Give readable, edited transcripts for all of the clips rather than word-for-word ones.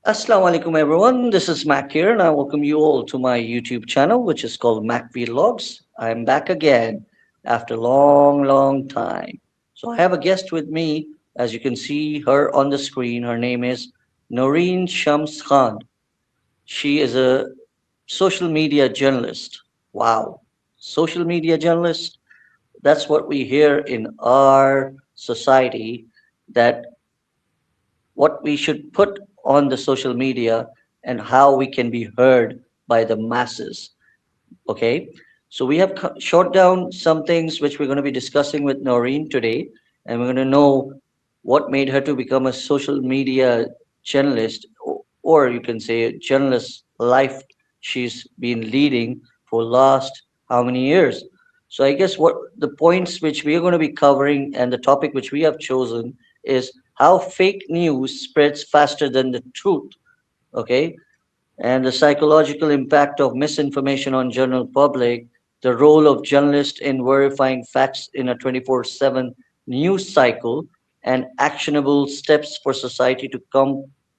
Assalamu alaikum everyone. This is Mac here and I welcome you all to my YouTube channel which is called Mac Vlogs. I'm back again after a long time. So I have a guest with me. As you can see her on the screen. Her name is Noreen Shams Khan. She is a social media journalist. Wow. Social media journalist? That's what we hear in our society, that what we should put on the social media and how we can be heard by the masses. Okay, so we have short down some things which we're going to be discussing with Noreen today, and we're going to know what made her to become a social media journalist, or you can say a journalist life she's been leading for last how many years. So I guess what the points which we are going to be covering and the topic which we have chosen is how fake news spreads faster than the truth. Okay, and the psychological impact of misinformation on general public, the role of journalists in verifying facts in a 24/7 news cycle, and actionable steps for society to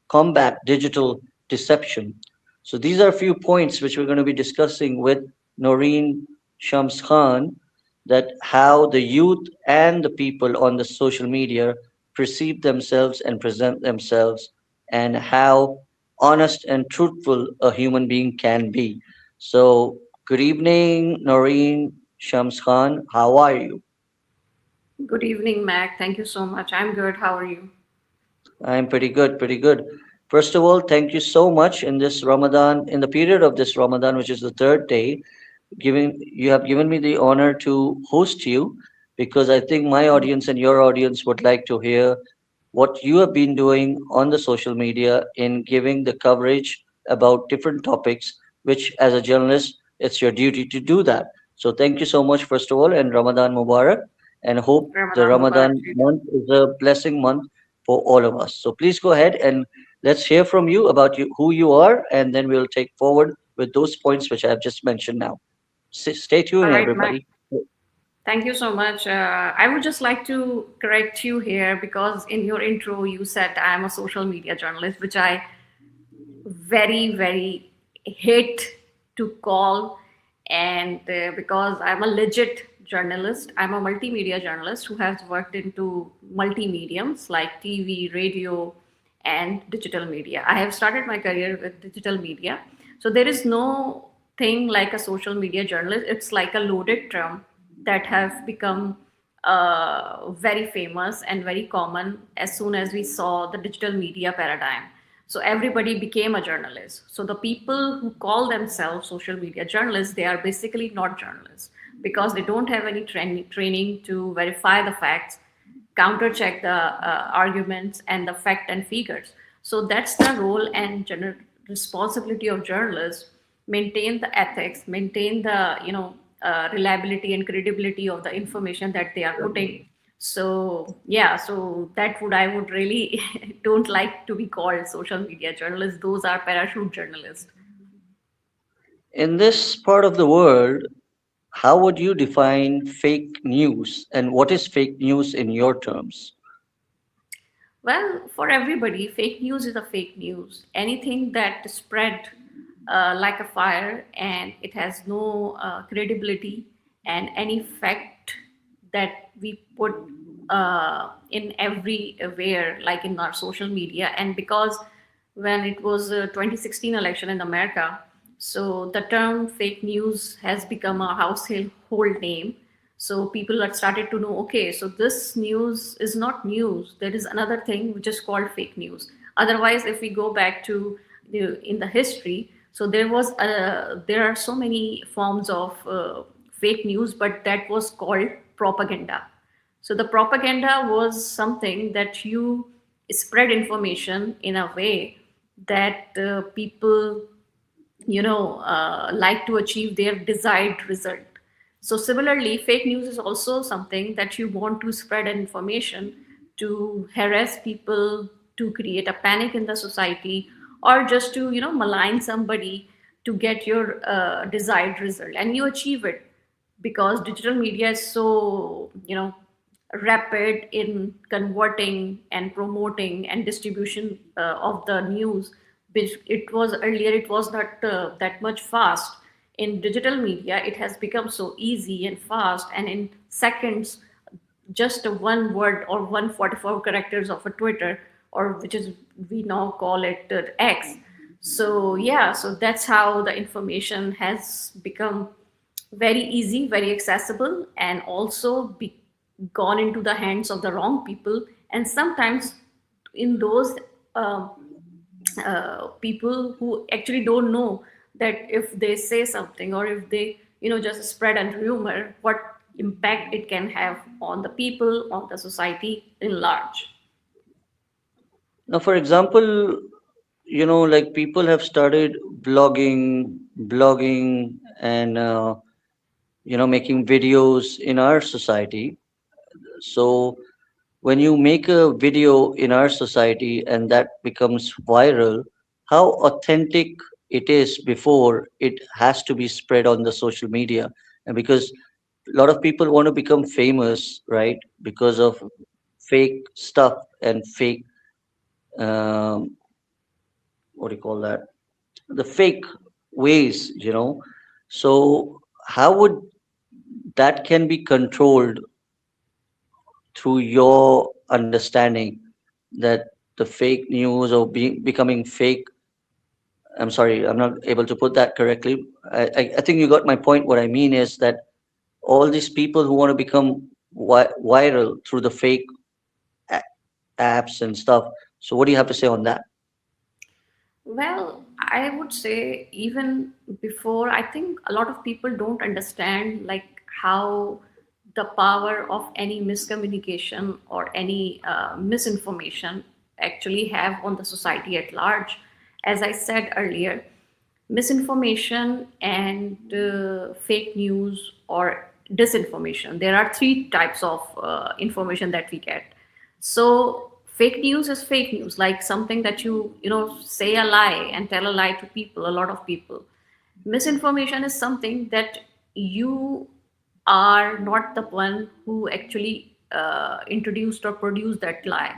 combat digital deception. So these are a few points which we're going to be discussing with Noreen Shams Khan, that how the youth and the people on the social media perceive themselves and present themselves, and how honest and truthful a human being can be. So, good evening, Noreen Shams Khan. How are you? Good evening, Mac. Thank you so much. I'm good. How are you? I'm pretty good, pretty good. First of all, thank you so much in this Ramadan, in the period of this Ramadan, which is the third day, giving you have given me the honor to host you, because I think my audience and your audience would like to hear what you have been doing on the social media in giving the coverage about different topics, which as a journalist, it's your duty to do that. So thank you so much, first of all, and Ramadan Mubarak, and hope the Ramadan Mubarak Ramadan to you too. month is a blessing month for all of us. So please go ahead and let's hear from you about you, who you are, and then we'll take forward with those points which I have just mentioned now. Stay All tuned, right, Mac. everybody. Thank you so much. I would just like to correct you here because in your intro you said I'm a social media journalist, which I very hate to call, and because I'm a legit journalist. I'm a multimedia journalist who has worked into multi-mediums like TV, radio, and digital media. I have started my career with digital media, so there is no thing like a social media journalist. It's like a loaded term that have become very famous and very common as soon as we saw the digital media paradigm. So everybody became a journalist. So the people who call themselves social media journalists, they are basically not journalists because they don't have any training to verify the facts, counter check the arguments and the fact and figures. So that's the role and responsibility of journalists: maintain the ethics, maintain the reliability and credibility of the information that they are putting. So yeah, so that would I would really don't like to be called social media journalists. Those are parachute journalists. In this part of the world, how would you define fake news, and what is fake news in your terms? Well, for everybody, fake news is a fake news. Anything that spread like a fire and it has no credibility, and any fact that we put in everywhere, like in our social media. And because when it was 2016 election in America, so the term fake news has become a household name. So people had started to know, okay, so this news is not news. There is another thing which is called fake news. Otherwise, if we go back to in the history, so there are so many forms of fake news, but that was called propaganda. So the propaganda was something that you spread information in a way that people like to achieve their desired result. So similarly, fake news is also something that you want to spread information to harass people, to create a panic in the society, or just to malign somebody to get your desired result, and you achieve it because digital media is so rapid in converting and promoting and distribution of the news, which it was earlier, it was not that much fast. In digital media, it has become so easy and fast, and in seconds, just a one word or 144 characters of a Twitter, or which is we now call it X. So yeah, so that's how the information has become very easy, very accessible, and also gone into the hands of the wrong people. And sometimes in those uh, people who actually don't know that if they say something, or if they just spread a rumor, what impact it can have on the people, on the society in large. Now, for example, like people have started blogging, and making videos in our society. So when you make a video in our society and that becomes viral, how authentic it is before it has to be spread on the social media. And because a lot of people want to become famous, right, because of fake stuff and fake, um, what do you call that, the fake ways, so how would that can be controlled through your understanding, that the fake news or becoming fake. I'm sorry, I'm not able to put that correctly. I think you got my point. What I mean is that all these people who want to become viral through the fake a- apps and stuff. So what do you have to say on that? Well, I would say even before, I think a lot of people don't understand like how the power of any miscommunication or any misinformation actually have on the society at large. As I said earlier, misinformation and fake news or disinformation. There are three types of information that we get. So fake news is fake news, like something that you say a lie and tell a lie to people, a lot of people. Misinformation is something that you are not the one who actually introduced or produced that lie,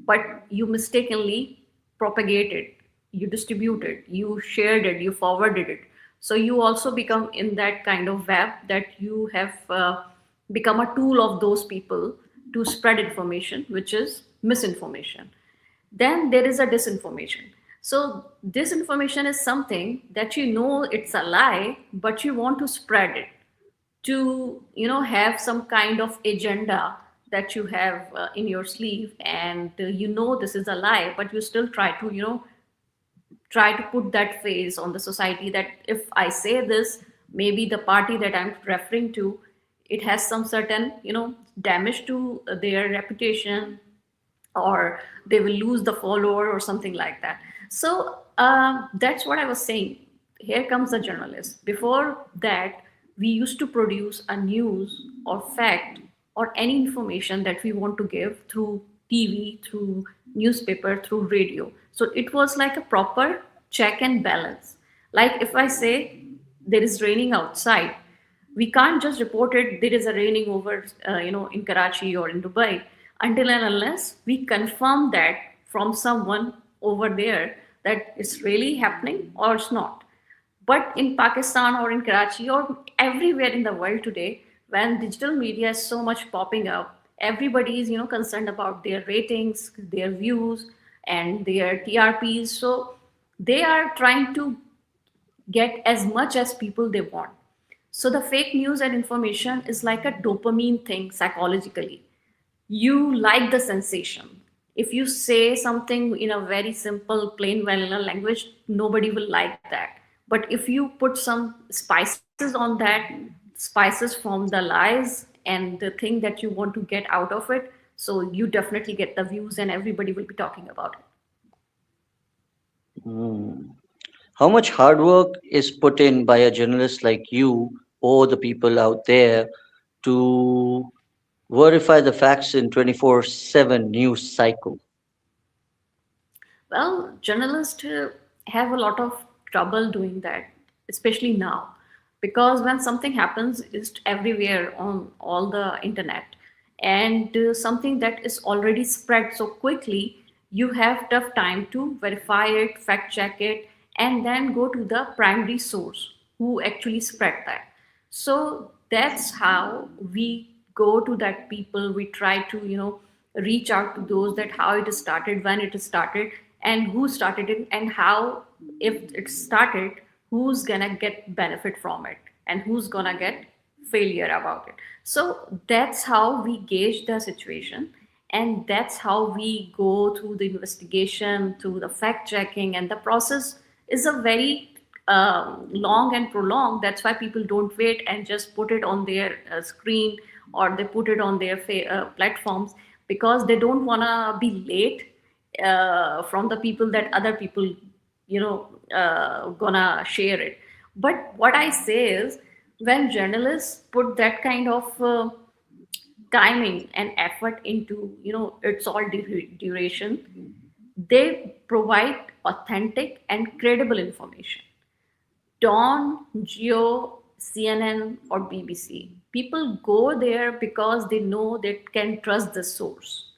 but you mistakenly propagated, you distributed, you shared it, you forwarded it. So you also become in that kind of web that you have become a tool of those people to spread information, which is misinformation. Then there is a disinformation. So disinformation is something that it's a lie, but you want to spread it to have some kind of agenda that you have in your sleeve, and this is a lie, but you still try to put that face on the society that if I say this, maybe the party that I'm referring to, it has some certain damage to their reputation, or they will lose the follower or something like that. So that's what I was saying. Here comes the journalist. Before that, we used to produce a news or fact or any information that we want to give through TV, through newspaper, through radio. So it was like a proper check and balance. Like if I say there is raining outside, we can't just report it there is a raining over in Karachi or in Dubai until and unless we confirm that from someone over there that it's really happening or it's not. But in Pakistan or in Karachi or everywhere in the world today, when digital media is so much popping up, everybody is concerned about their ratings, their views, and their TRPs. So they are trying to get as much as people they want. So the fake news and information is like a dopamine thing psychologically. You like the sensation. If you say something in a very simple, plain vanilla language, nobody will like that. But if you put some spices on that, spices from the lies and the thing that you want to get out of it, so you definitely get the views and everybody will be talking about it. Hmm. How much hard work is put in by a journalist like you or the people out there to verify the facts in 24/7 news cycle? Well, journalists have a lot of trouble doing that, especially now, because when something happens, it's everywhere on all the internet, and something that is already spread so quickly. you have tough time to verify it, fact check it, and then go to the primary source who actually spread that. So that's how we go to that people. We try to, reach out to those, that how it started, when it started, and who started it, and how, if it started, who's gonna get benefit from it and who's gonna get failure about it. So that's how we gauge the situation, and that's how we go through the investigation, through the fact checking, and the process is a very long and prolonged. That's why people don't wait and just put it on their screen, or they put it on their platforms, because they don't want to be late from the people that other people gonna share it. But what I say is, when journalists put that kind of timing and effort into, it's all duration, they provide authentic and credible information. Dawn, Geo, CNN, or BBC. People go there because they know they can trust the source.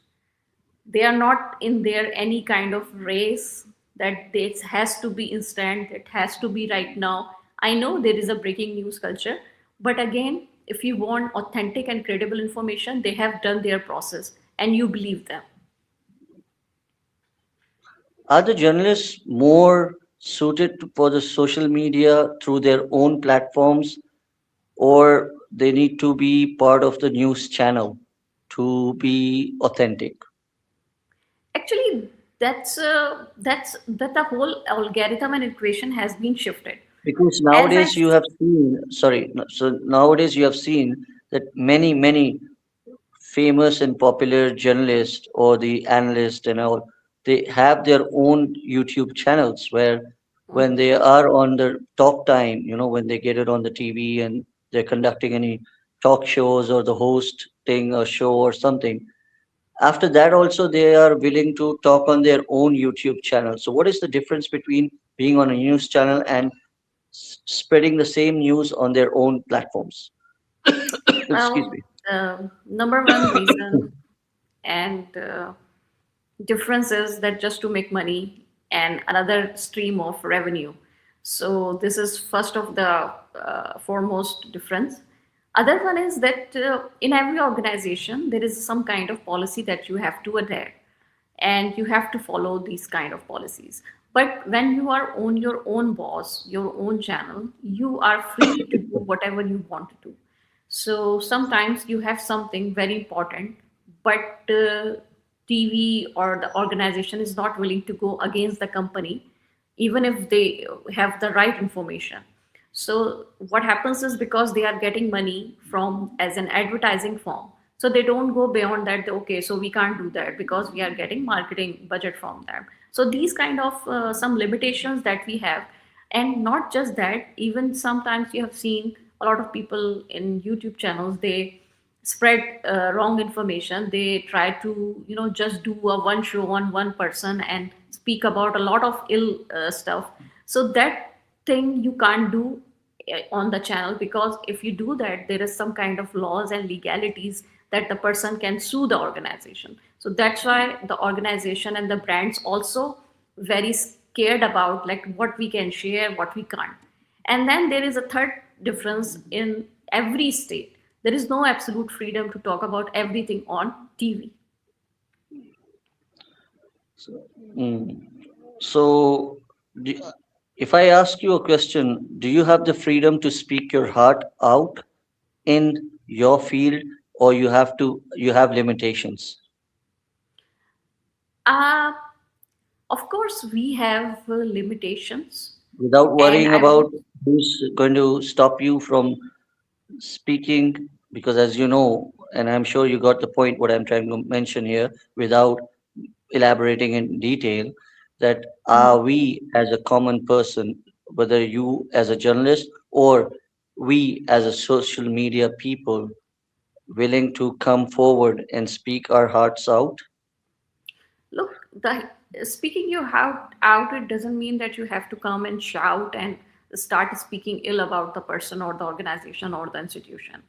They are not in there any kind of race that this has to be instant, it has to be right now. I know there is a breaking news culture, but again, if you want authentic and credible information, they have done their process and you believe them. Are the journalists more suited for the social media through their own platforms, or they need to be part of the news channel to be authentic? Actually, that the whole algorithm and equation has been shifted. Because As I nowadays you have seen, sorry, so nowadays you have seen that many famous and popular journalists or the analysts and all, they have their own YouTube channels where when Mhm. they are on the talk time, when they get it on the TV and they're conducting any talk shows or the hosting a show or something, after that also they are willing to talk on their own YouTube channel. So what is the difference between being on a news channel and spreading the same news on their own platforms? Excuse Well, me. the number one reason and difference is that just to make money and another stream of revenue. So this is first of the foremost difference. Other one is that in every organization there is some kind of policy that you have to adhere, and you have to follow these kind of policies. But when you are on your own boss, your own channel, you are free to do whatever you want to do. So sometimes you have something very important, but TV or the organization is not willing to go against the company, even if they have the right information. So what happens is, because they are getting money from as an advertising firm, so they don't go beyond that. Okay, so we can't do that because we are getting marketing budget from them. So these kind of some limitations that we have. And not just that, even sometimes you have seen a lot of people in YouTube channels, they spread wrong information. They try to just do a one show on one person and speak about a lot of ill stuff. So that thing you can't do on the channel, because if you do that, there is some kind of laws and legalities that the person can sue the organization. So that's why the organization and the brands also very scared about like what we can share, what we can't. And then there is a third difference. In every state there is no absolute freedom to talk about everything on TV. Mm. So, do, if I ask you a question, do you have the freedom to speak your heart out in your field, or you have limitations uh, of course we have limitations. without And worrying I about would. who's going to stop you from speaking? Because as you know, and I'm sure you got the point what I'm trying to mention here, without elaborating in detail, that are we as a common person, whether you as a journalist or we as a social media people, willing to come forward and speak our hearts out? Look, the speaking your heart out, it doesn't mean that you have to come and shout and start speaking ill about the person or the organization or the institution.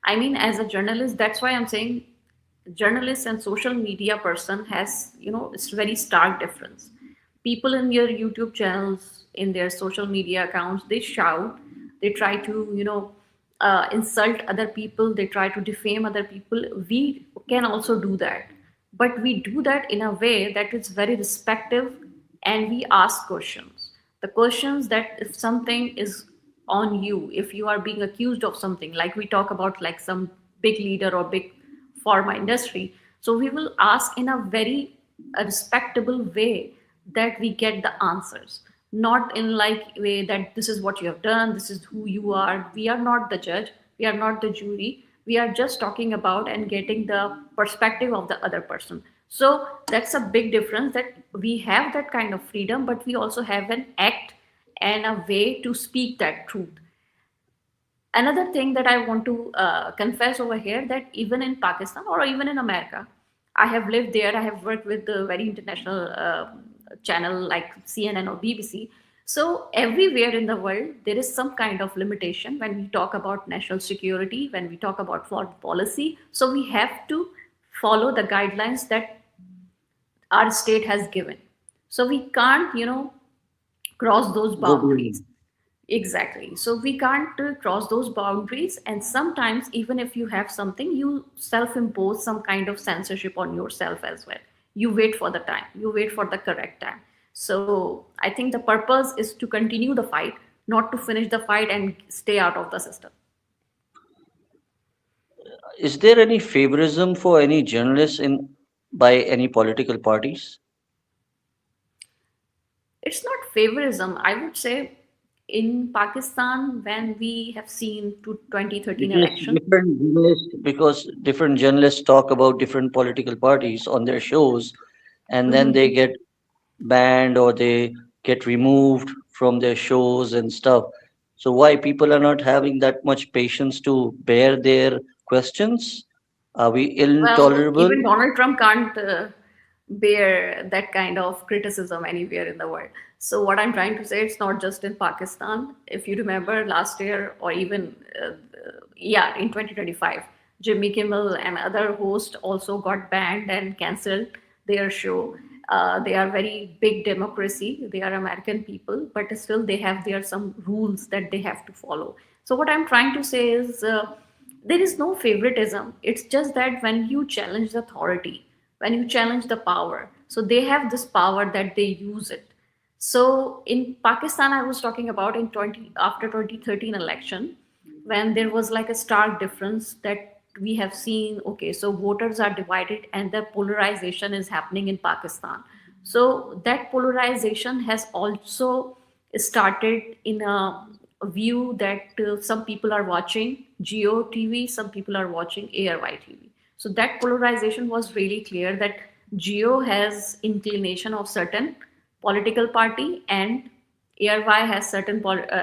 I mean, as a journalist, that's why I'm saying journalist and social media person has, it's very stark difference. People in your YouTube channels, in their social media accounts, they shout, they try to, insult other people, they try to defame other people. We can also do that, but we do that in a way that is very respectful, and we ask questions. The questions that if something is on you, if you are being accused of something, like we talk about like some big leader or big pharma industry, so we will ask in a very a respectable way that we get the answers, not in like way that this is what you have done, this is who you are. We are not the judge, we are not the jury, we are just talking about and getting the perspective of the other person. So that's a big difference, that we have that kind of freedom, but we also have an act and a way to speak that truth. Another thing that I want to confess over here, that even in Pakistan or even in America, I have lived there, I have worked with the very international channel like CNN or BBC. So everywhere in the world there is some kind of limitation when we talk about national security, when we talk about foreign policy. So we have to follow the guidelines that our state has given. So we can't, cross those Go beyond. boundaries. Exactly. So we can't cross those boundaries. And sometimes, even if you have something, you self impose some kind of censorship on yourself as well. You wait for the time, you wait for the correct time. So I think the purpose is to continue the fight, not to finish the fight and stay out of the system. Is there any favorism for any journalists in by any political parties? It's not favorism, I would say. In Pakistan, when we have seen to 2013 election. Because different journalists talk about different political parties on their shows, and then they Mhm. get banned or they get removed from their shows and stuff. So why people are not having that much patience to bear their questions? Are we Well, intolerable? even Donald Trump can't bear that kind of criticism anywhere in the world. So, what I'm trying to say, it's not just in Pakistan. If you remember last year, or even, yeah, in 2025, Jimmy Kimmel and other hosts also got banned and cancelled their show. They are very big democracy. They are American people, but still they have their some rules that they have to follow. So, what I'm trying to say is, there is no favoritism. It's just that when you challenge the authority, when you challenge the power, so they have this power that they use it. So in Pakistan, I was talking about in 20 after 2013 election, when there was like a stark difference that we have seen. Okay, so voters are divided and the polarization is happening in Pakistan. So that polarization has also started in a view that some people are watching Geo TV, some people are watching ARY TV. So that polarization was really clear, that Geo has inclination of certain political party, and ARY has certain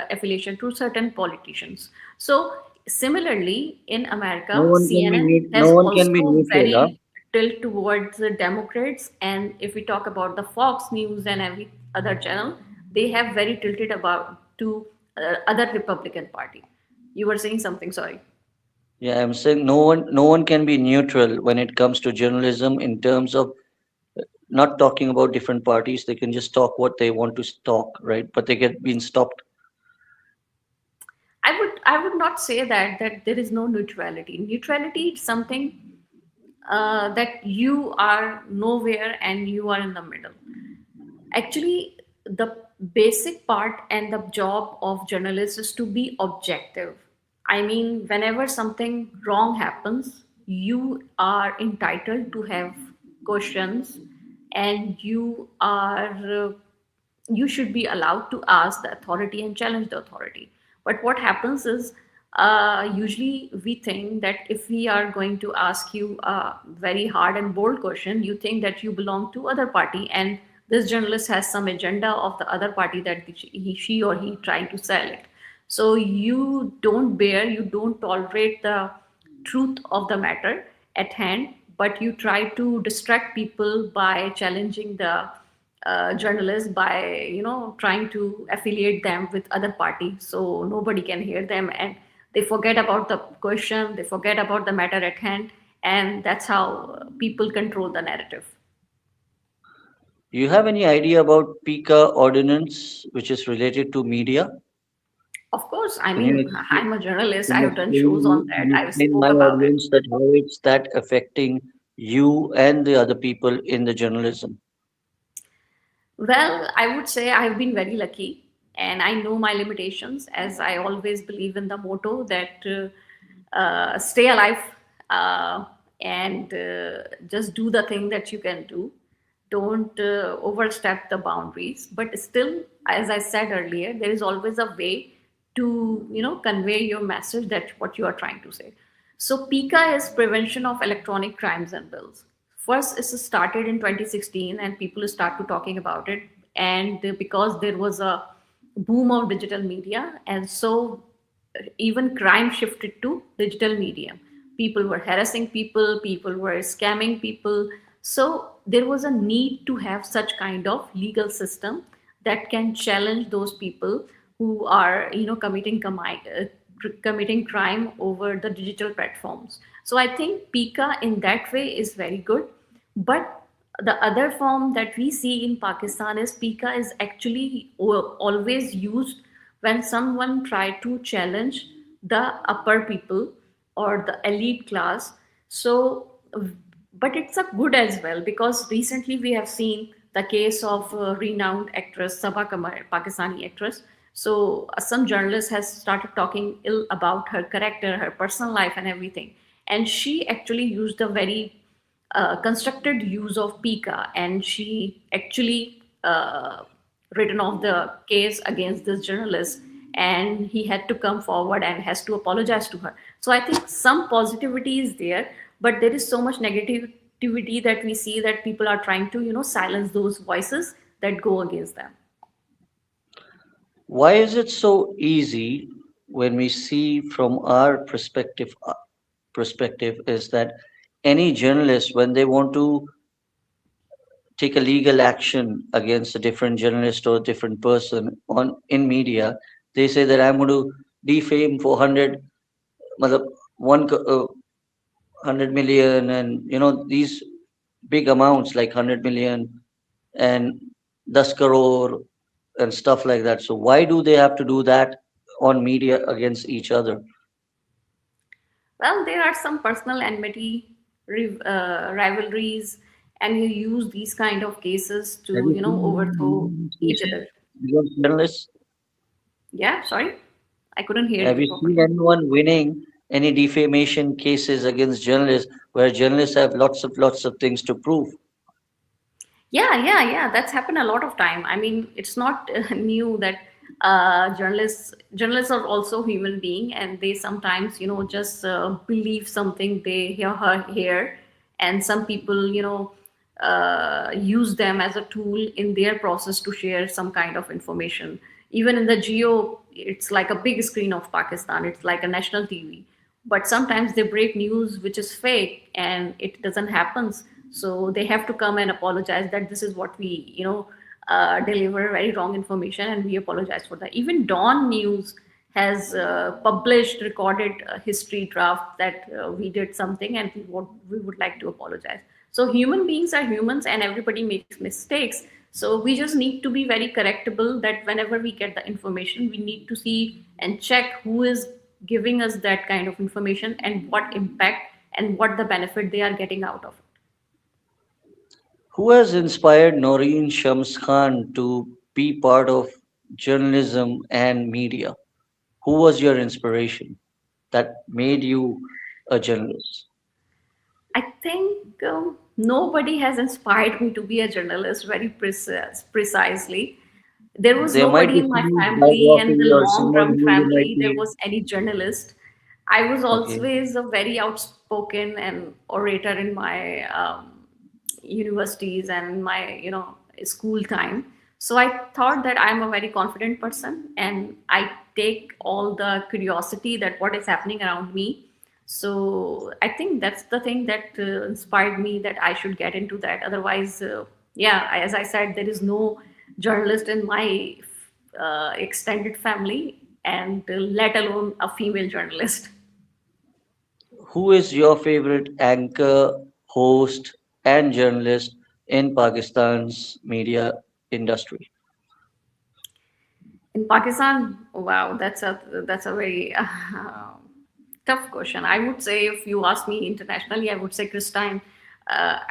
affiliation to certain politicians. So similarly, in America, CNN No has one can be also neutral, huh? very tilt towards the Democrats. And if we talk about the Fox News and every other channel, they have very tilted about to other Republican Party. You were saying something, sorry. Yeah, I'm saying no one can be neutral when it comes to journalism in terms of not talking about different parties. They can just talk what they want to talk, right? But they get being stopped. I would not say that there is no neutrality. Neutrality is something that you are nowhere and you are in the middle. Actually, the basic part and the job of journalists is to be objective. I mean, whenever something wrong happens, you are entitled to have questions, and you should be allowed to ask the authority and challenge the authority. But what happens is, usually we think that if we are going to ask you a very hard and bold question, you think that you belong to other party, and this journalist has some agenda of the other party that she or he trying to sell it. So you don't tolerate the truth of the matter at hand, but you try to distract people by challenging the journalists, by trying to affiliate them with other party so nobody can hear them, and they forget about the question, they forget about the matter at hand, and that's how people control the narrative. Do you have any idea about PICA ordinance, which is related to media? Of course, I Can you mean, explain, I'm a journalist. can I you have done shows on that. I explain spoke my about it. audience that how it's that affecting you and the other people in the journalism? Well, I would say I've been very lucky and I know my limitations, as I always believe in the motto that stay alive, uh, and just do the thing that you can do. Don't overstep the boundaries. But still, as I said earlier, there is always a way to, convey your message, that what you are trying to say. So PICA is Prevention of Electronic Crimes and Bills. First, it started in 2016, and people start to talking about it. And because there was a boom of digital media, and so even crime shifted to digital medium. People were harassing people, people were scamming people. So there was a need to have such kind of legal system that can challenge those people who are, committing crime over the digital platforms. So I think PICA in that way is very good. But the other form that we see in Pakistan is PICA is actually always used when someone try to challenge the upper people or the elite class. So, but it's a good as well, because recently we have seen the case of renowned actress Sabha Kamar, Pakistani actress. So some journalist has started talking ill about her character, her personal life, and everything. And she actually used a very constructed use of PICA, and she actually written off the case against this journalist, and he had to come forward and has to apologize to her. So I think some positivity is there, but there is so much negativity that we see, that people are trying to, silence those voices that go against them. Why is it so easy when we see from our perspective is that any journalist when they want to take a legal action against a different journalist or a different person on in media, they say that I'm going to defame for 100, matlab, 100 million, and these big amounts like 100 million and 10 crore and stuff like that. So why do they have to do that on media against each other? Well, there are some personal enmity, rivalries, and you use these kind of cases Have to, you seen overthrow any each cases other. against journalists? Yeah, sorry, I couldn't hear Have you you seen properly. anyone winning any defamation cases against journalists where journalists have lots of things to prove? Yeah. That's happened a lot of time. I mean, it's not new that journalists are also human being, and they sometimes, just believe something they hear, and some people, use them as a tool in their process to share some kind of information. Even in the geo, it's like a big screen of Pakistan. It's like a national TV, but sometimes they break news which is fake and it doesn't happen, so they have to come and apologize that this is what we, deliver very wrong information, and we apologize for that. Even Dawn News has published recorded history draft that we did something, and we would like to apologize. So human beings are humans, and everybody makes mistakes. So we just need to be very correctable, that whenever we get the information, we need to see and check who is giving us that kind of information, and what impact and what the benefit they are getting out of it. Who has inspired Noreen Shams Khan to be part of journalism and media? Who was your inspiration that made you a journalist? I think nobody has inspired me to be a journalist very precisely. There was There might nobody be in my some family, and the biography or long someone run who you might family, there be. was any journalist. I was Okay. always a very outspoken and orator in my universities and my, school time. So I thought that I'm a very confident person, and I take all the curiosity that what is happening around me. So I think that's the thing that inspired me, that I should get into that. Otherwise, yeah, as I said, there is no journalist in my extended family, and let alone a female journalist. who is your favorite anchor, host, and journalist in Pakistan's media industry? In Pakistan, wow, that's a very tough question. I would say if you ask me internationally, I would say Christine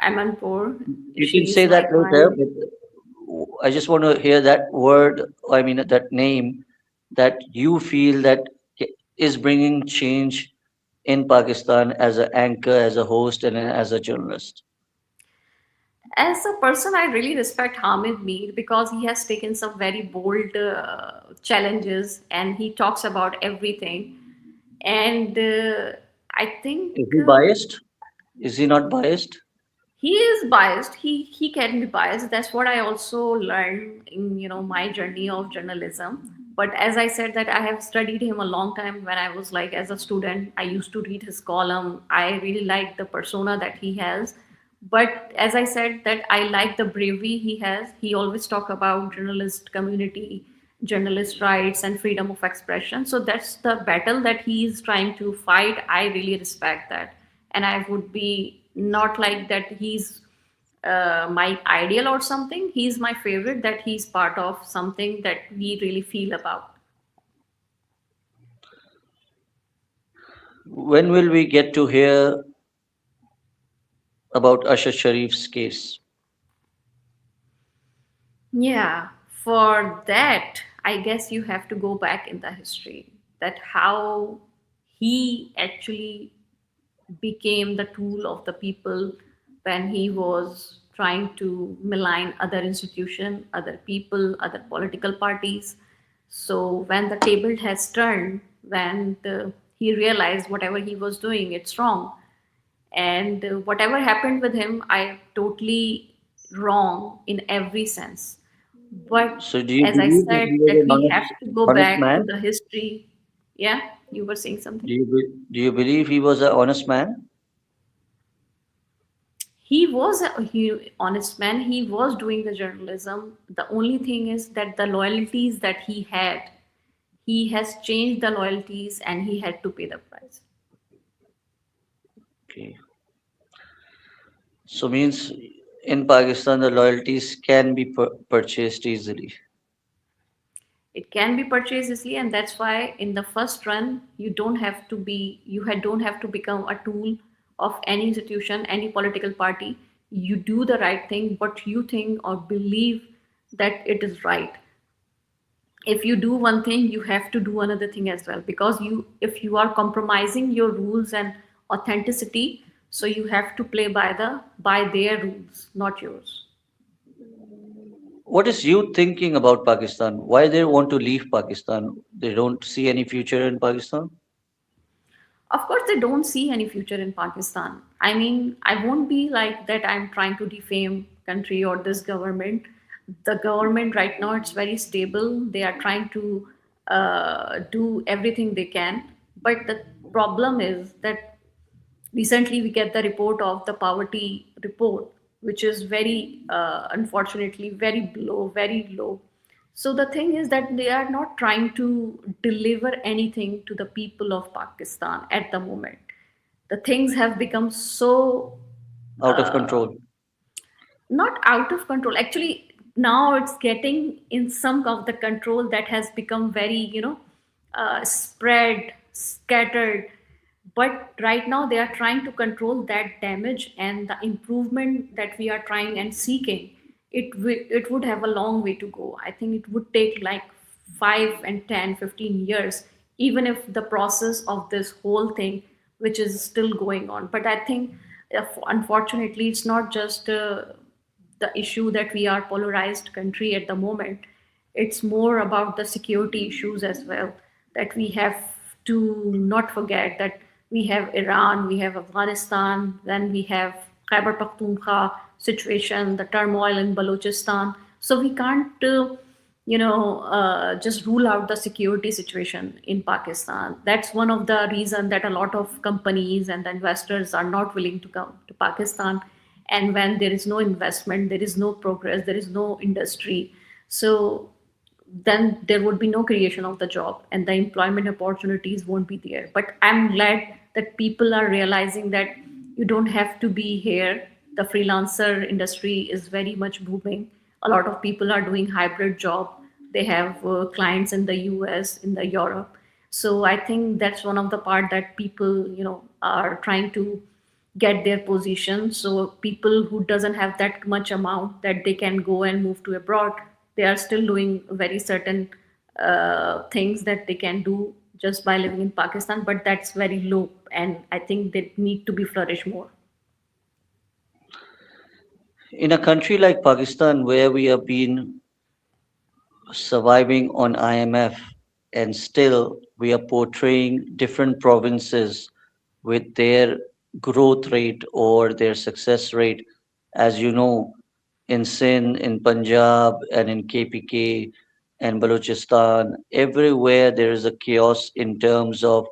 Amanpour. You can She say is that like later, my. but I just want to hear that word, I mean, that name that you feel that is bringing change in Pakistan as an anchor, as a host, and as a journalist. As a person, I really respect Hamid Mir because he has taken some very bold challenges and he talks about everything. And I think Is he biased? Is he not biased? he is biased. He can be biased. That's what I also learned in my journey of journalism. But as I said that I have studied him a long time when I was like as a student. I used to read his column. I really like the persona that he has. But as I said that I like the bravery he has. He always talk about journalist community, journalist rights and freedom of expression. So that's the battle that he is trying to fight. I really respect that, and I would be not like that he's my ideal or something. He's my favorite, that he's part of something that we really feel about. When will we get to hear about Ashar Sharif's case? Yeah, for that, I guess you have to go back in the history, that how he actually became the tool of the people when he was trying to malign other institution, other people, other political parties. So when the table has turned, when he realized whatever he was doing, it's wrong. And whatever happened with him, I totally wrong in every sense. But So, do you as I believe that said, he was that an we have to go honest back to man? the history. Yeah, you were saying something. Do you believe he was an honest man? He was a honest man. He was doing the journalism. The only thing is that the loyalties that he had, he has changed the loyalties and he had to pay the price. Okay. So, means in Pakistan, the loyalties can be purchased easily. It can be purchased easily, and that's why in the first run don't have to become a tool of any institution, any political party. You do the right thing, what you think or believe that it is right. If you do one thing, you have to do another thing as well, because you if you are compromising your rules and authenticity, so you have to play by their rules, not yours. What is you thinking about Pakistan? Why they want to leave Pakistan? They don't see any future in Pakistan? Of course, they don't see any future in Pakistan. I mean, I won't be like that I'm trying to defame country or this government. The government right now, it's very stable. They are trying to do everything they can. But the problem is that recently we get the report of the poverty report, which is very unfortunately very low. So the thing is that they are not trying to deliver anything to the people of Pakistan at the moment. The things have become so Out of uh, control. not out of control. Actually, now it's getting in some of the control that has become very, spread, scattered. But right now, they are trying to control that damage, and the improvement that we are trying and seeking. It would have a long way to go. I think it would take like 5 and 10, 15 years, even if the process of this whole thing, which is still going on. But I think, unfortunately, it's not just the issue that we are polarized country at the moment. It's more about the security issues as well, that we have to not forget that we have Iran, we have Afghanistan, then we have Khyber Pakhtunkhwa situation, the turmoil in Balochistan. So we can't just rule out the security situation in Pakistan. That's one of the reason that a lot of companies and the investors are not willing to come to Pakistan. And when there is no investment, there is no progress, there is no industry. So then there would be no creation of the job and the employment opportunities won't be there. But I'm glad that people are realizing that you don't have to be here. The freelancer industry is very much booming. A lot of people are doing hybrid job. They have clients in the US, in the Europe. So I think that's one of the part that people, are trying to get their position. So people who doesn't have that much amount that they can go and move to abroad, they are still doing very certain things that they can do just by living in Pakistan, but that's very low, and I think they need to be flourished more. In a country like Pakistan, where we have been surviving on IMF, and still we are portraying different provinces with their growth rate or their success rate. As you know, in Sindh, in Punjab, and in KPK and Balochistan, everywhere there is a chaos in terms of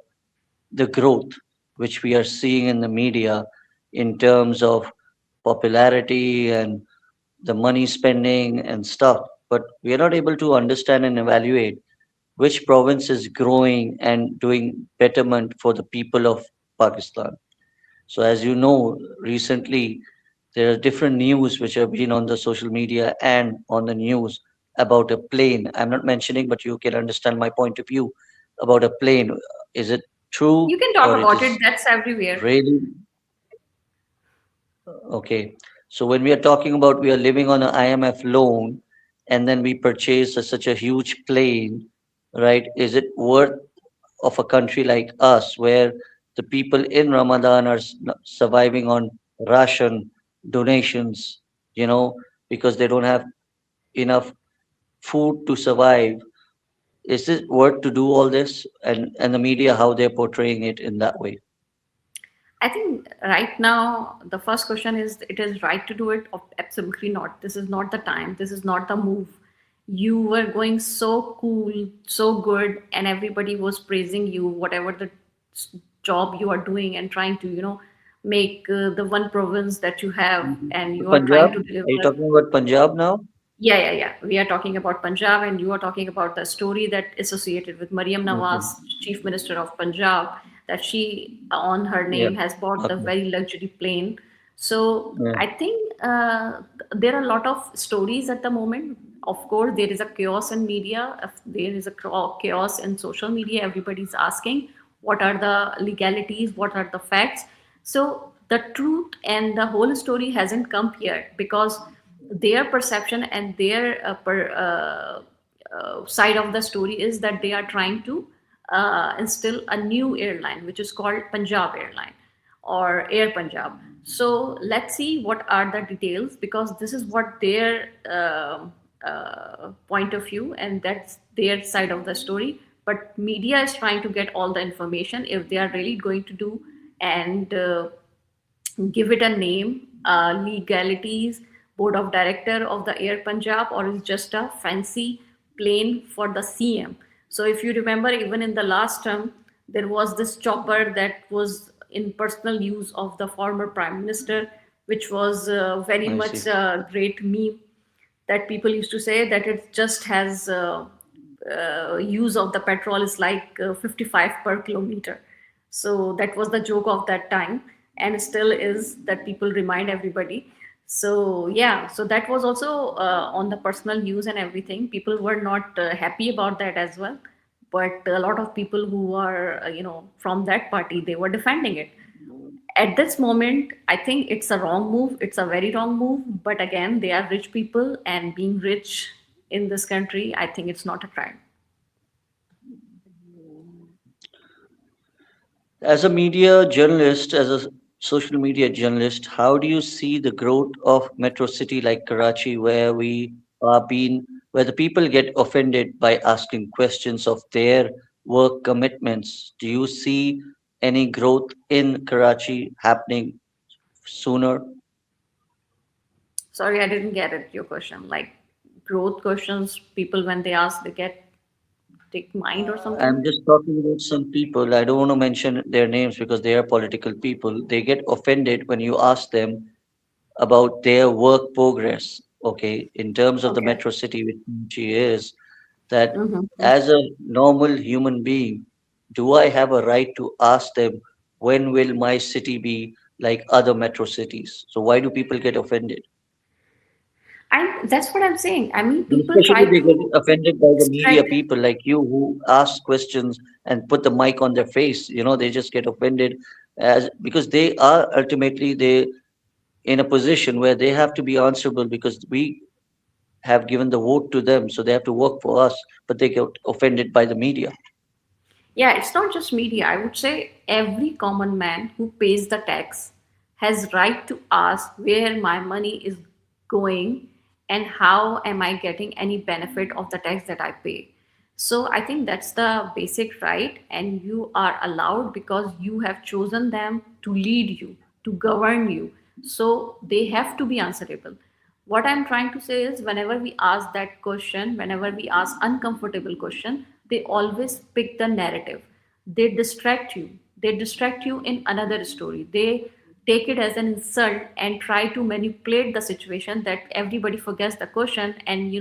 the growth which we are seeing in the media, in terms of popularity and the money spending and stuff. But we are not able to understand and evaluate which province is growing and doing betterment for the people of Pakistan. So, as you know, recently there are different news which have been on the social media and on the news about a plane. I'm not mentioning, but you can understand my point of view about a plane. Is it true You can or talk it about it, is that's everywhere. really okay? So, when we are talking about we are living on an IMF loan and then we purchase such a huge plane, right? Is it worth of a country like us, where the people in Ramadan are surviving on ration donations, because they don't have enough food to survive? Is it worth to do all this? And the media, how they're portraying it in that way? I think right now the first question is, it is right to do it? Absolutely not. This is not the time. This is not the move. You were going so cool, so good, and everybody was praising you, whatever the job you are doing, and trying to, make the one province that you have, and you are Punjab? trying to Are you deliver. talking about Punjab now? Yeah, yeah, yeah. We are talking about Punjab, and you are talking about the story that associated with Mariam Okay. Nawaz, Chief Minister of Punjab, that she, on her Yeah. name, has bought the Okay. very luxury plane. So Yeah. I think there are a lot of stories at the moment. Of course, there is a chaos in media. There is a chaos in social media. Everybody's asking, what are the legalities? What are the facts? So the truth and the whole story hasn't come yet, because their perception and their side of the story is that they are trying to instill a new airline, which is called Punjab Airline or Air Punjab. So let's see what are the details, because this is what their point of view, and that's their side of the story. But media is trying to get all the information if they are really going to do, and give it a name, legalities, board of director of the Air Punjab, or is just a fancy plane for the CM. So if you remember, even in the last term, there was this chopper that was in personal use of the former prime minister, which was very I much see. a great meme, that people used to say that it just has use of the petrol is like 55 per kilometer. So that was the joke of that time, and still is, that people remind everybody. So yeah, so that was also on the personal news and everything. People were not happy about that as well, but a lot of people who are from that party, they were defending it. At this moment, I think it's a wrong move. It's a very wrong move. But again, they are rich people, and being rich in this country, I think it's not a crime. As a media journalist, as a social media journalist, how do you see the growth of metro city like Karachi, where the people get offended by asking questions of their work commitments? Do you see any growth in Karachi happening sooner? Sorry, I didn't get it. Your question, like growth questions, people when they ask, they get take mind or something. I'm just talking about some people. I don't want to mention their names because they are political people. They get offended when you ask them about their work progress, okay, in terms of the Okay. metro city which she is, that Mm-hmm. as a normal human being, do I have a right to ask them when will my city be like other metro cities? So why do people get offended? And that's what I'm saying. I mean, And people especially try they get to offended by the media extract. people like you who ask questions and put the mic on their face. They just get offended as because they are ultimately they in a position where they have to be answerable because we have given the vote to them, so they have to work for us, but they get offended by the media. Yeah, it's not just media. I would say every common man who pays the tax has right to ask where my money is going and how am I getting any benefit of the tax that I pay. So I think that's the basic right, and you are allowed because you have chosen them to lead you, to govern you. So they have to be answerable. What I'm trying to say is whenever we ask that question, whenever we ask uncomfortable question, they always pick the narrative. They distract you in another story. They take it as an insult and try to manipulate the situation that everybody forgets the question and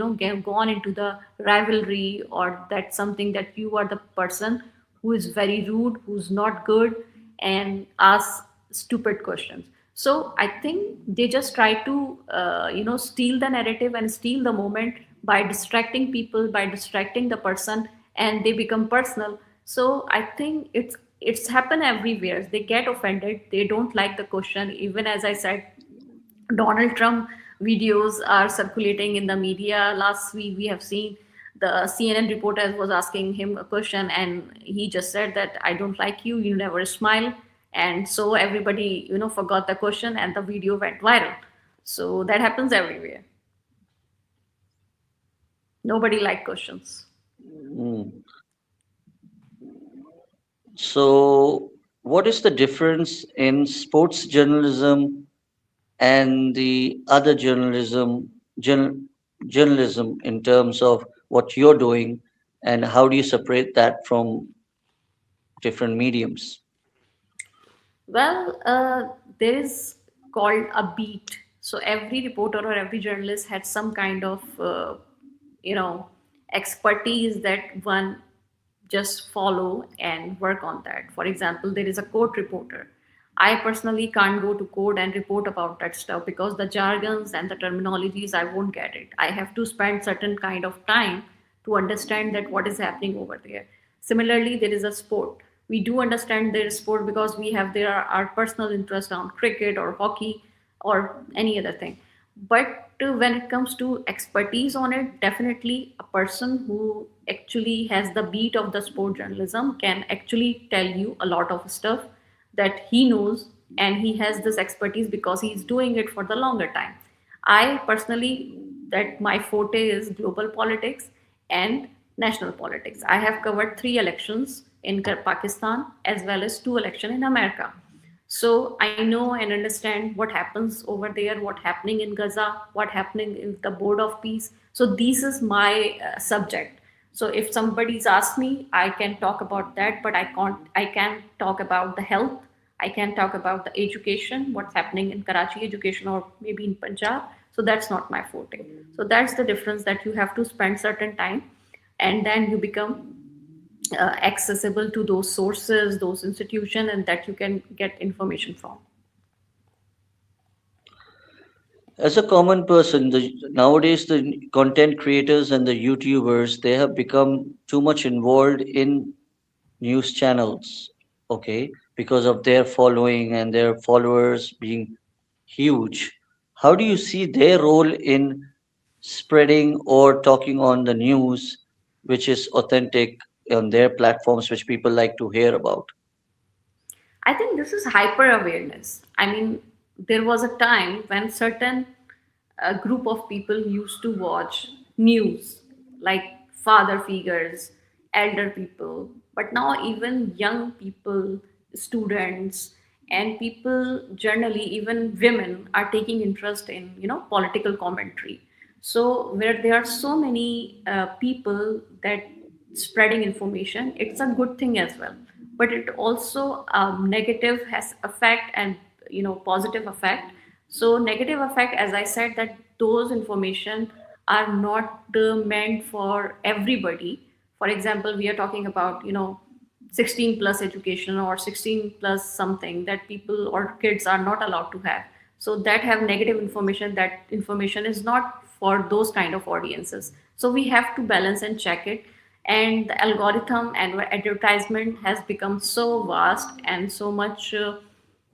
go on into the rivalry, or that's something that you are the person who is very rude, who's not good, and ask stupid questions. So I think they just try to steal the narrative and steal the moment by distracting people, by distracting the person, and they become personal. So I think it's happened everywhere. They get offended, they don't like the question. Even as I said, Donald Trump videos are circulating in the media. Last week, we have seen the CNN reporter was asking him a question, and he just said that I don't like you. You never smile, and so everybody, forgot the question, and the video went viral. So that happens everywhere. Nobody like questions. Mm. So, what is the difference in sports journalism and the other journalism in terms of what you're doing, and how do you separate that from different mediums? Well, there is called a beat. So every reporter or every journalist had some kind of, you know, expertise that one just follow and work on that. For example, there is a court reporter. I personally can't go to court and report about that stuff because the jargons and the terminologies, I won't get it. I have to spend certain kind of time to understand that what is happening over there. Similarly, there is a sport. We do understand there is sport because we have there are our personal interest on cricket or hockey or any other thing. But when it comes to expertise on it, definitely a person who actually has the beat of the sport journalism can actually tell you a lot of stuff that he knows, and he has this expertise because he's doing it for the longer time. I personally, that my forte is global politics and national politics. I have covered 3 elections in Pakistan as well as 2 elections in America. So I know and understand what happens over there, what happening in Gaza, what happening in the Board of Peace. So this is my subject. So if somebody's asked me, I can talk about that, but I can't. I can talk about the health. I can talk about the education, what's happening in Karachi education or maybe in Punjab. So that's not my forte. So that's the difference, that you have to spend certain time, and then you become accessible to those sources, those institutions, and that you can get information from. As a common person, nowadays the content creators and the YouTubers, they have become too much involved in news channels, okay, because of their following and their followers being huge. How do you see their role in spreading or talking on the news, which is authentic on their platforms, which people like to hear about? I think this is hyper awareness. I mean, there was a time when certain group of people used to watch news, like father figures, elder people, but now even young people, students, and people generally, even women, are taking interest in political commentary. So where there are so many people that spreading information, it's a good thing as well, but it also negative has effect and positive effect. So negative effect, as I said, that those information are not meant for everybody. For example, we are talking about 16 plus education or 16 plus something that people or kids are not allowed to have, so that have negative information, that information is not for those kind of audiences. So we have to balance and check it. And the algorithm and advertisement has become so vast and so much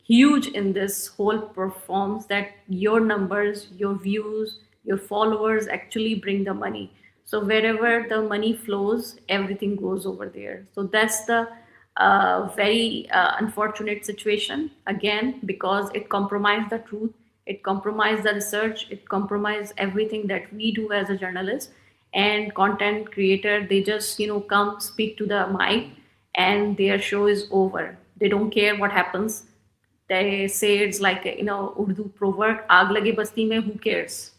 huge in this whole performs that your numbers, your views, your followers actually bring the money. So wherever the money flows, everything goes over there. So that's the very unfortunate situation again, because it compromised the truth, it compromised the research, it compromised everything that we do as a journalist and content creator. They just come speak to the mic and their show is over. They don't care what happens. They say it's like Urdu proverb, "Aag lage basti mein, who cares?"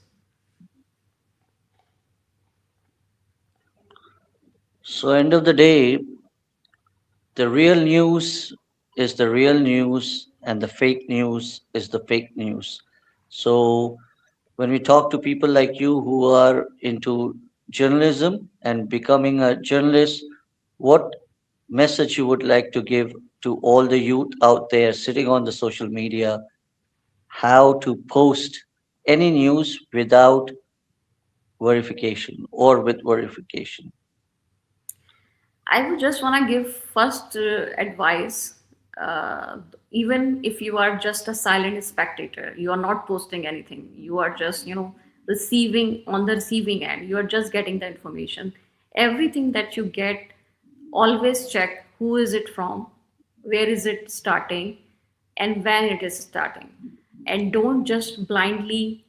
So, end of the day, the real news is the real news, and the fake news is the fake news. So, when we talk to people like you who are into journalism and becoming a journalist, what message you would like to give to all the youth out there sitting on the social media, how to post any news without verification or with verification? I would just want to give first advice. Uh, Even if you are just a silent spectator, you are not posting anything. You are just, receiving on the receiving end. You are just getting the information. Everything that you get, always check who is it from, where is it starting, and when it is starting. And don't just blindly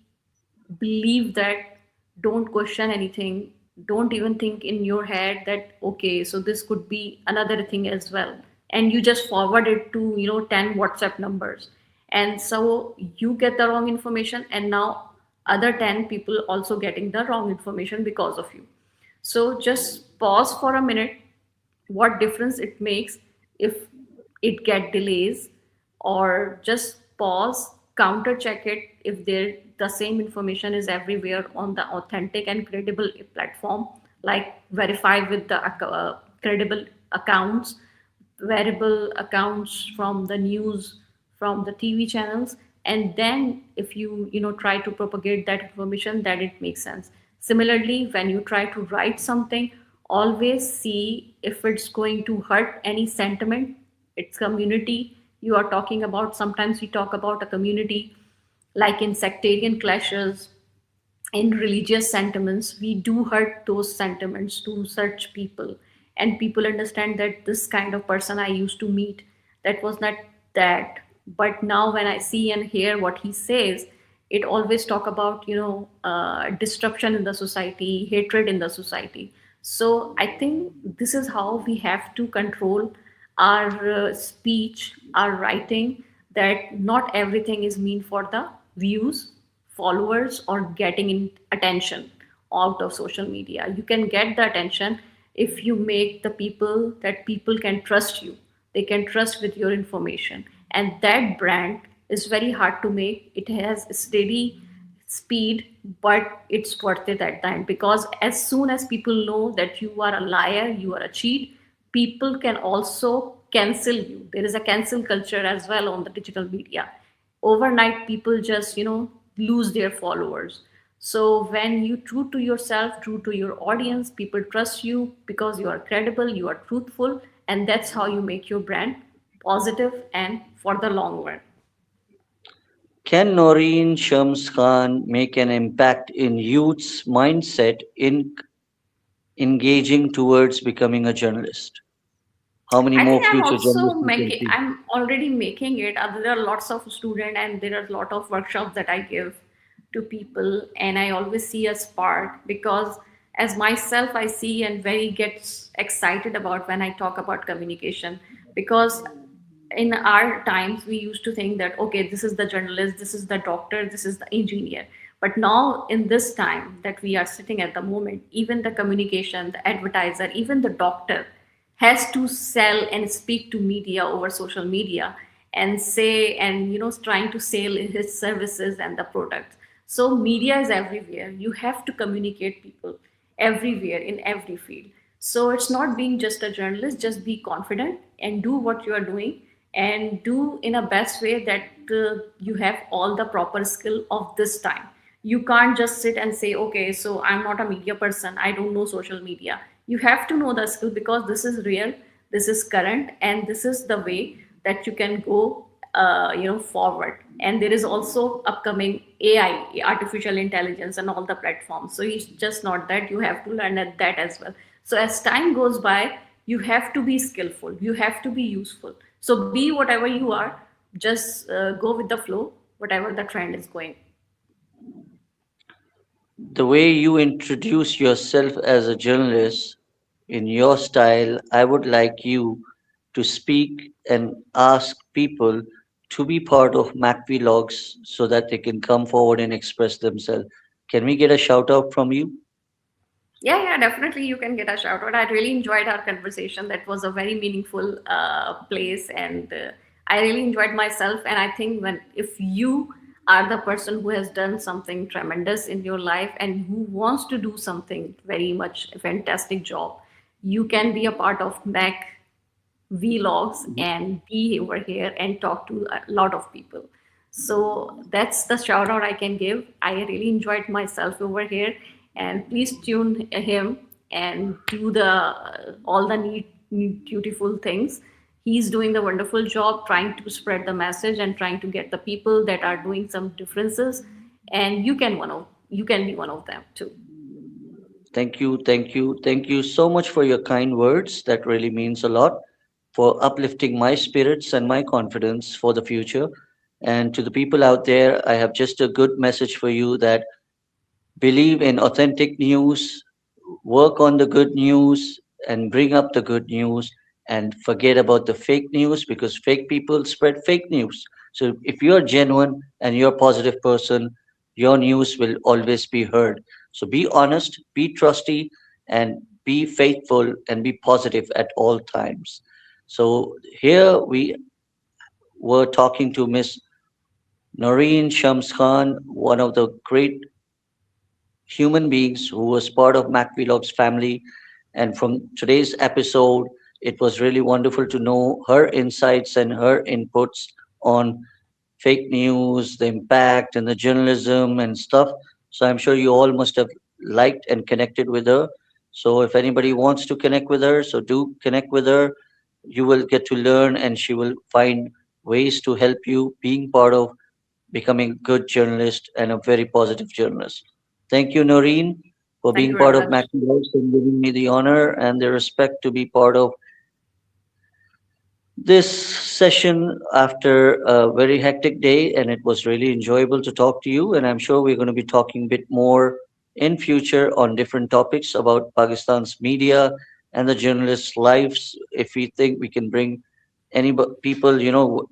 believe that, don't question anything, don't even think in your head that okay, so this could be another thing as well, and you just forward it to 10 WhatsApp numbers, and so you get the wrong information, and now other 10 people also getting the wrong information because of you. So just pause for a minute, what difference it makes if it get delays, or just pause, counter check it if there the same information is everywhere on the authentic and credible platform, like verify with the credible accounts, variable accounts from the news, from the TV channels, and then if you try to propagate that information, that it makes sense. Similarly, when you try to write something, always see if it's going to hurt any sentiment, its community you are talking about. Sometimes we talk about a community like in sectarian clashes, in religious sentiments, we do hurt those sentiments to such people, and people understand that this kind of person I used to meet, that was not that, but now when I see and hear what he says, it always talk about disruption in the society, hatred in the society. So I think this is how we have to control our speech, our writing, that not everything is mean for the views, followers, or getting in attention out of social media. You can get the attention if you make the people that people can trust you. They can trust with your information. And that brand is very hard to make. It has steady speed, but it's worth it at the end, because as soon as people know that you are a liar, you are a cheat, people can also cancel you. There is a cancel culture as well on the digital media. Overnight people just lose their followers. So when you true to yourself, true to your audience, people trust you because you are credible, you are truthful, and that's how you make your brand positive and for the long run. Can Noreen Shams Khan make an impact in youth's mindset in engaging towards becoming a journalist? How many I more think future journalists we can see? I'm already making it. There are lots of students and there are a lot of workshops that I give to people, and I always see a spark, because as myself I see and very gets excited about when I talk about communication, because in our times we used to think that okay, this is the journalist, this is the doctor, this is the engineer, but now in this time that we are sitting at the moment, even the communication, the advertiser, even the doctor has to sell and speak to media over social media and say, and trying to sell his services and the products. So media is everywhere, you have to communicate people everywhere in every field. So it's not being just a journalist, just be confident and do what you are doing, and do in a best way that you have all the proper skill of this time. You can't just sit and say, okay, so I'm not a media person, I don't know social media. You have to know the skill, because this is real, this is current, and this is the way that you can go forward. And there is also upcoming AI, artificial intelligence, and all the platforms. So it's just not that, you have to learn at that as well. So as time goes by, you have to be skillful, you have to be useful. So be whatever you are, just go with the flow, whatever the trend is going. The way you introduce yourself as a journalist in your style, I would like you to speak and ask people to be part of Mac Vlogs so that they can come forward and express themselves. Can we get a shout out from you? Yeah, yeah, definitely. You can get a shout out. I really enjoyed our conversation. That was a very meaningful place, and I really enjoyed myself. And I think when if you are the person who has done something tremendous in your life and who wants to do something very much fantastic job, you can be a part of Mac vlogs and be over here and talk to a lot of people. So that's the shout out I can give. I really enjoyed myself over here, and please tune him and do the all the neat, beautiful things. He's doing the wonderful job trying to spread the message and trying to get the people that are doing some differences, and you can be one of them too. Thank you, thank you, thank you so much for your kind words. That really means a lot for uplifting my spirits and my confidence for the future. And to the people out there, I have just a good message for you that believe in authentic news, work on the good news, and bring up the good news, and forget about the fake news because fake people spread fake news. So if you're genuine and you're a positive person, your news will always be heard. So be honest, be trusty, and be faithful and be positive at all times. So here we were talking to Miss Noreen Shams Khan, one of the great human beings who was part of MacVlog's family. And from today's episode, it was really wonderful to know her insights and her inputs on fake news, the impact, and the journalism and stuff. So I'm sure you all must have liked and connected with her. So if anybody wants to connect with her, so do connect with her. You will get to learn, and she will find ways to help you being part of becoming a good journalist and a very positive journalist. Thank you, Noreen, for Thank being you very part of much. Macintosh and giving me the honor and the respect to be part of this session after a very hectic day. And it was really enjoyable to talk to you. And I'm sure we're going to be talking a bit more in future on different topics about Pakistan's media and the journalists' lives. If we think we can bring any people,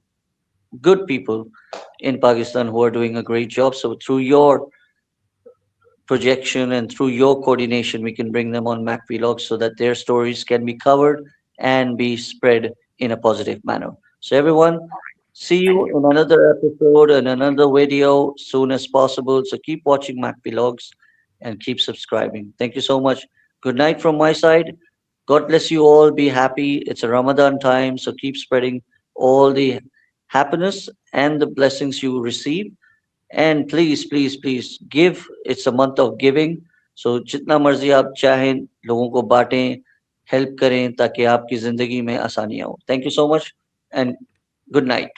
good people in Pakistan who are doing a great job. So through your projection and through your coordination, we can bring them on Mac Vlogs so that their stories can be covered and be spread in a positive manner. So everyone, see Thank you you. in another episode and another video soon as possible. So keep watching Mac Vlogs and keep subscribing. Thank you so much. Good night from my side. God bless you all. Be happy. It's a Ramadan time, so keep spreading all the happiness and the blessings you receive. And please, please, please give. It's a month of giving. So जितना मर्जी आप चाहें लोगों को बांटें, help करें ताकि आपकी जिंदगी में आसानियां हो. Thank you so much and good night.